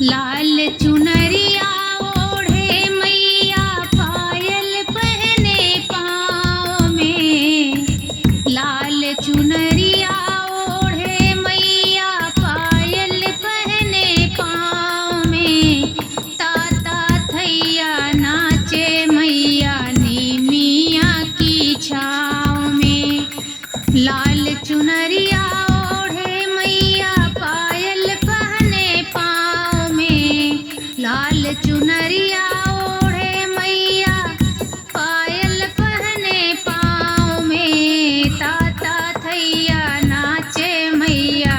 लाल चुनरिया ओढ़े मैया पायल पहने पाँव में। लाल चुनरिया ओढ़े मैया पायल पहने पाँव में। ताता थैया नाचे मैया नीमिया की छाँव में। लाल चुनरिया ओढ़े मैया पायल पहने पाँव में। लाल चुनरिया ओढ़े मैया पायल पहने पाँव में। ताता थैया नाचे मैया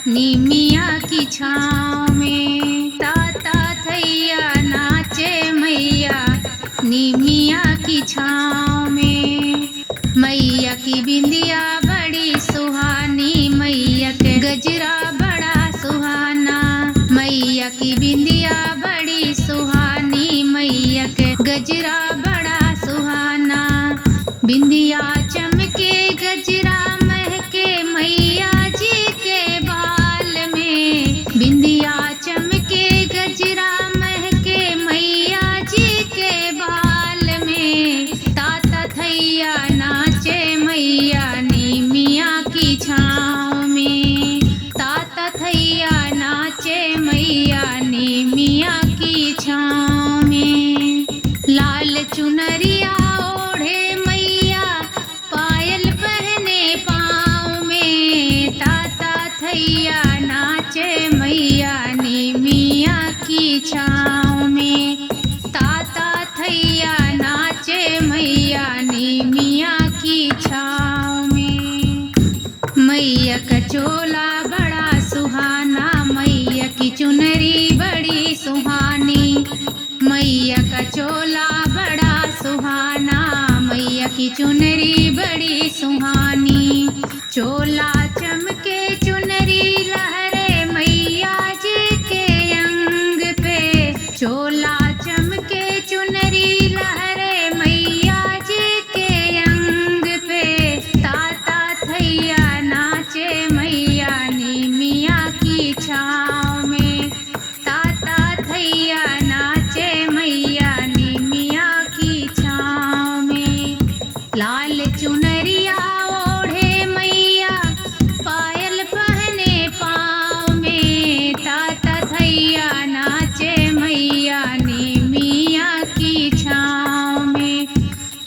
नीमिया की छाँव में। ताता थैया नाचे मैया नीमिया की छाँव में। मैया की बिंदिया बड़ी सुहानी, मैया के गजरा बड़ा सुहाना। मैया की बिंदिया बड़ी सुहानी, मैया के गजरा बड़ा सुहाना। बिंदिया चमके गजरा महके मैया जी के बाल में। बिंदिया चमके गजरा महके मैया जी के बाल में। ताता थैया नाचे मैया नीमिया की छाँव में। ताता थैया नाचे मैया नीमिया की छाँव में। लाल चुनरिया ओढ़े मैया पायल पहने पाँव में। ताता थैया नाचे मैया नीमिया की छाँव में। ताता थैया नाचे मैया नीमिया की छाँव में। मैया का चोला बड़ा सुहाना, मैया की चुनरी बड़ी सुहानी। मैया का चोला बड़ा सुहाना, मैया की चुनरी बड़ी सुहानी। चोला चमके चुनरी लहरे मैया जी के अंग पे। चोला चमके चुनरी लहरे मैया जी के अंग पे। ताता थैया नाचे मैया नीमिया की छाँव में। ताता थैया नाचे मैया नीमिया की छाँव में। लाल चुनरिया ओढ़े मैया पायल पहने पाँव में। ताता थैया नाचे मैया नीमिया की छाँव में।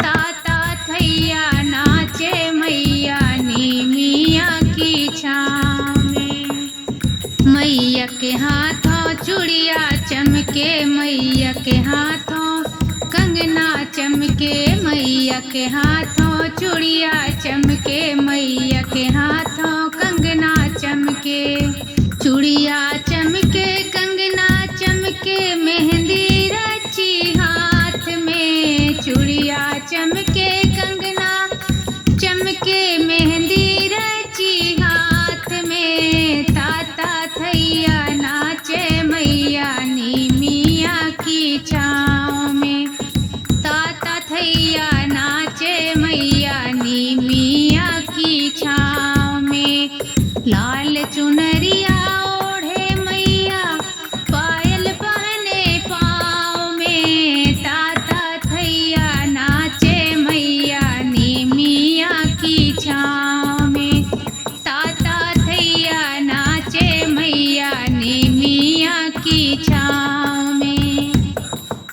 ताता थैया नाचे मैया नीमिया की छाँव में। मैया के हाथों चूड़िया चमके, मैया के हाथों कंगना चमके। मैया के हाथों चूड़िया चमके, मैया के हाथों कंगना चमके। चूड़िया चमके कंगना चमके मेहंदी रची हाथ में। चूड़िया चमके कंगना चमके मेहंदी रची हाथ में। ताता थैया नाचे मैया नीमिया की छाँव में। ताता थैया नाचे मैया नीमिया की छाँव में। लाल चुनरिया ओढ़े मैया पायल पहने पाँव में। ताता थैया नाचे मैया नीमिया की छाँव में। ताता थैया नाचे मैया नीमिया की छाँव में।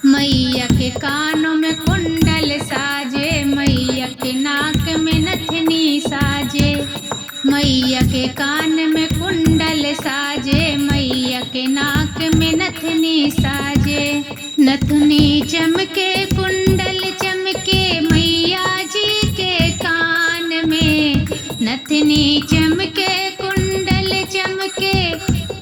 मैया के कानों में कुंडल साजे, मैया के नाक में नथनी साजे। मैया के कान में कुंडल साजे, मैया के नाक में नथनी साजे। नथनी चमके कुंडल चमके मैया जी के कान में। नथनी चमके कुंडल चमके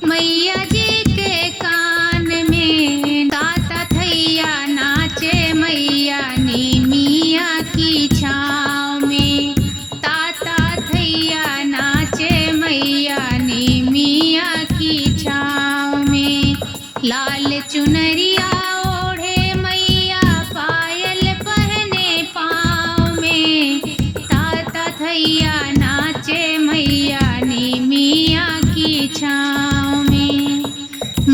मैया जी के कान में। ताता थैया नाचे मैया नीमिया की छाँव में। ताता थैया नाचे मैया नीमिया की छाँव में। लाल चुनरिया ओढ़े मैया पायल पहने पाँव में। ताता थैया नाचे मैया नीमिया की छाँव में।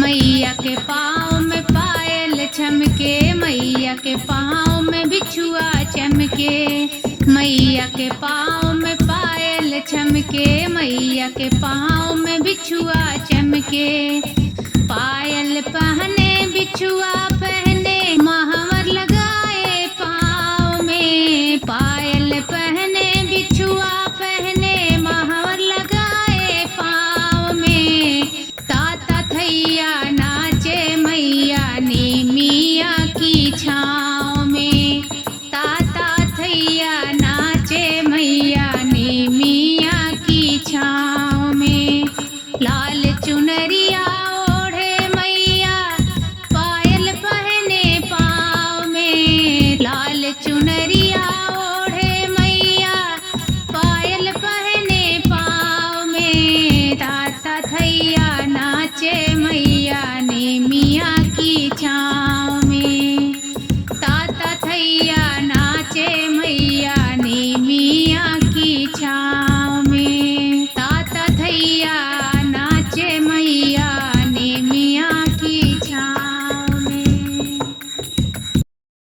मैया के पाँव में पायल चमके, मैया के पाँव में बिछुआ चमके, मैया के पाँव में पायल चमके, मैया के पाँव में बिछुआ चमके। पायल पहने बिछुआ पहने महावर लगाए पाँव में, पायल पहने बिछुआ पहने महावर लगाए पाँव में। ताता थैया नाचे मैया ने मिया की छाँव में, ताता थैया नाचे मैया ने मिया की छाँव में। लाल चुनरिया